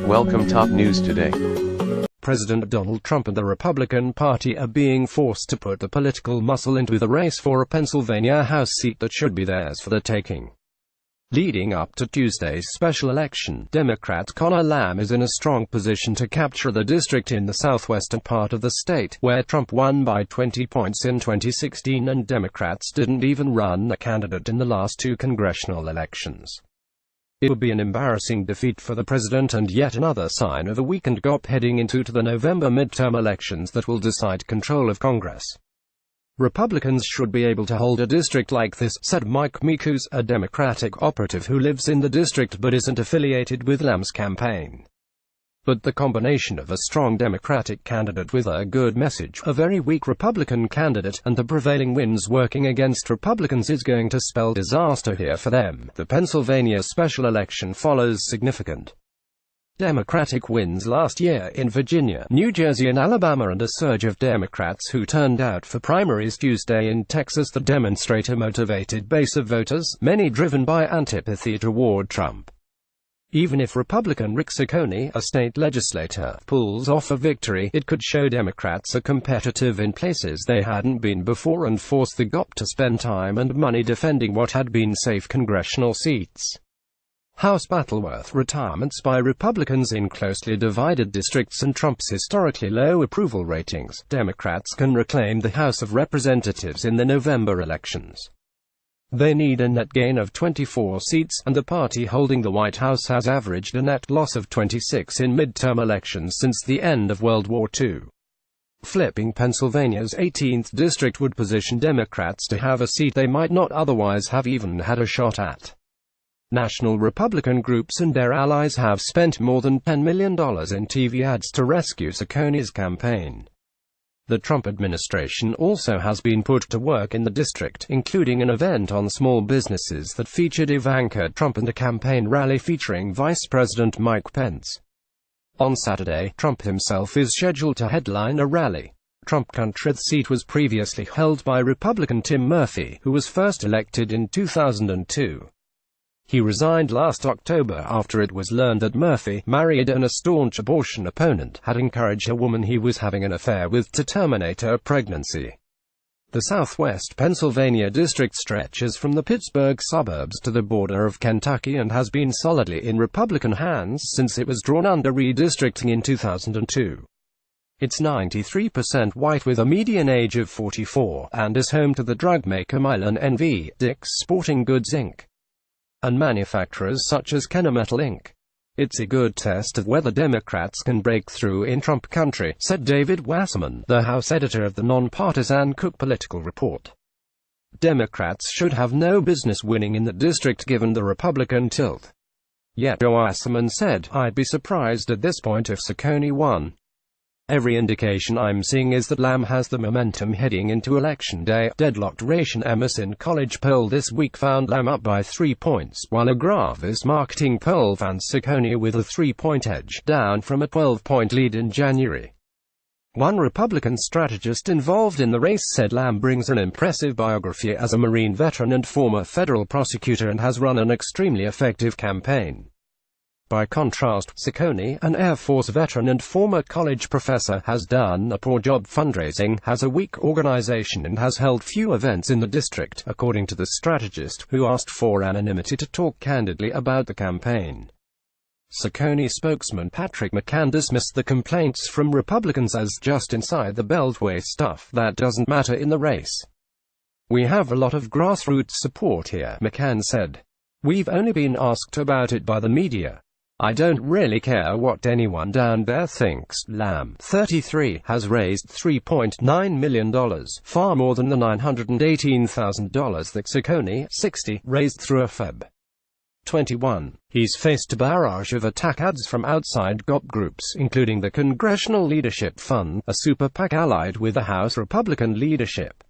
Welcome top news today. President Donald Trump and the Republican Party are being forced to put the political muscle into the race for a Pennsylvania House seat that should be theirs for the taking. Leading up to Tuesday's special election, Democrat Conor Lamb is in a strong position to capture the district in the southwestern part of the state, where Trump won by 20 points in 2016 and Democrats didn't even run a candidate in the last two congressional elections. It would be an embarrassing defeat for the president and yet another sign of a weakened GOP heading into the November midterm elections that will decide control of Congress. Republicans should be able to hold a district like this, said Mike Mikus, a Democratic operative who lives in the district but isn't affiliated with Lamb's campaign. But the combination of a strong Democratic candidate with a good message, a very weak Republican candidate, and the prevailing winds working against Republicans is going to spell disaster here for them. The Pennsylvania special election follows significant Democratic wins last year in Virginia, New Jersey and Alabama, and a surge of Democrats who turned out for primaries Tuesday in Texas that demonstrate a motivated base of voters, many driven by antipathy toward Trump. Even if Republican Rick Ciccone, a state legislator, pulls off a victory, it could show Democrats are competitive in places they hadn't been before and force the GOP to spend time and money defending what had been safe congressional seats. House battleworth retirements by Republicans in closely divided districts and Trump's historically low approval ratings, Democrats can reclaim the House of Representatives in the November elections. They need a net gain of 24 seats, and the party holding the White House has averaged a net loss of 26 in midterm elections since the end of World War II. Flipping Pennsylvania's 18th district would position Democrats to have a seat they might not otherwise have even had a shot at. National Republican groups and their allies have spent more than $10 million in TV ads to rescue Ciccone's campaign. The Trump administration also has been put to work in the district, including an event on small businesses that featured Ivanka Trump and a campaign rally featuring Vice President Mike Pence. On Saturday, Trump himself is scheduled to headline a rally. Trump Country's seat was previously held by Republican Tim Murphy, who was first elected in 2002. He resigned last October after it was learned that Murphy, married and a staunch abortion opponent, had encouraged a woman he was having an affair with to terminate her pregnancy. The southwest Pennsylvania district stretches from the Pittsburgh suburbs to the border of Kentucky and has been solidly in Republican hands since it was drawn under redistricting in 2002. It's 93% white with a median age of 44, and is home to the drug maker Mylan N.V., Dick's Sporting Goods Inc., and manufacturers such as Kennametal Inc. It's a good test of whether Democrats can break through in Trump country, said David Wasserman, the House editor of the nonpartisan Cook Political Report. Democrats should have no business winning in the district given the Republican tilt. Yet, Wasserman said, I'd be surprised at this point if Ciccone won. Every indication I'm seeing is that Lamb has the momentum heading into Election Day. Deadlocked race. An Emerson College poll this week found Lamb up by 3 points, while a Gravis marketing poll found Ciccone with a 3-point edge, down from a 12-point lead in January. One Republican strategist involved in the race said Lamb brings an impressive biography as a Marine veteran and former federal prosecutor and has run an extremely effective campaign. By contrast, Ciccone, an Air Force veteran and former college professor, has done a poor job fundraising, has a weak organization and has held few events in the district, according to the strategist, who asked for anonymity to talk candidly about the campaign. Ciccone spokesman Patrick McCann dismissed the complaints from Republicans as just inside the Beltway stuff that doesn't matter in the race. We have a lot of grassroots support here, McCann said. We've only been asked about it by the media. I don't really care what anyone down there thinks. Lamb, 33, has raised $3.9 million, far more than the $918,000 that Ciccone, 60, raised through a Feb. 21. He's faced a barrage of attack ads from outside GOP groups, including the Congressional Leadership Fund, a super PAC allied with the House Republican leadership.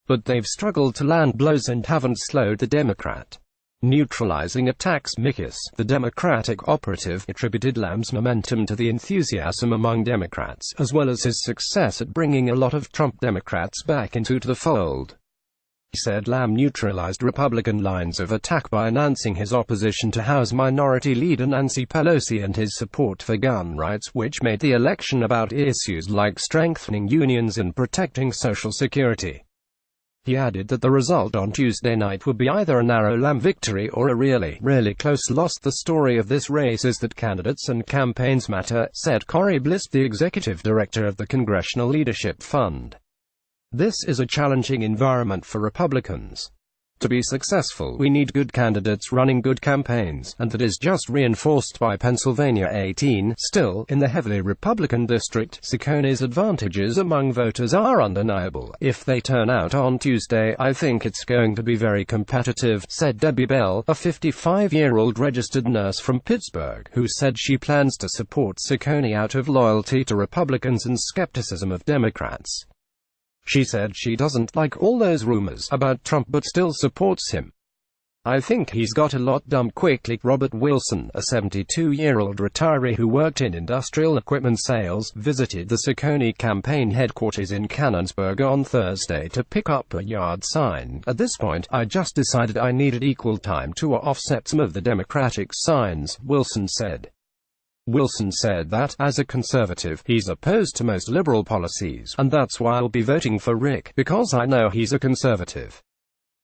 But they've struggled to land blows and haven't slowed the Democrat. Neutralizing attacks. Mikus, the Democratic operative, attributed Lamb's momentum to the enthusiasm among Democrats, as well as his success at bringing a lot of Trump Democrats back into the fold. said Lamb neutralized Republican lines of attack by announcing his opposition to House Minority Leader Nancy Pelosi and his support for gun rights, which made the election about issues like strengthening unions and protecting Social Security. He added that the result on Tuesday night would be either a narrow Lamb victory or a really close loss. The story of this race is that candidates and campaigns matter, said Corey Bliss, the executive director of the Congressional Leadership Fund. This is a challenging environment for Republicans. To be successful, we need good candidates running good campaigns, and that is just reinforced by Pennsylvania 18. Still, in the heavily Republican district, Cicconi's advantages among voters are undeniable. If they turn out on Tuesday, I think it's going to be very competitive, said Debbie Bell, a 55-year-old registered nurse from Pittsburgh, who said she plans to support Cicconi out of loyalty to Republicans and skepticism of Democrats. She said she doesn't like all those rumors about Trump but still supports him. I think he's got a lot done quickly. Robert Wilson, a 72-year-old retiree who worked in industrial equipment sales, visited the Cicconi campaign headquarters in Canonsburg on Thursday to pick up a yard sign. At this point, I just decided I needed equal time to offset some of the Democratic signs, Wilson said. Wilson said that, as a conservative, he's opposed to most liberal policies, and that's why I'll be voting for Rick, because I know he's a conservative.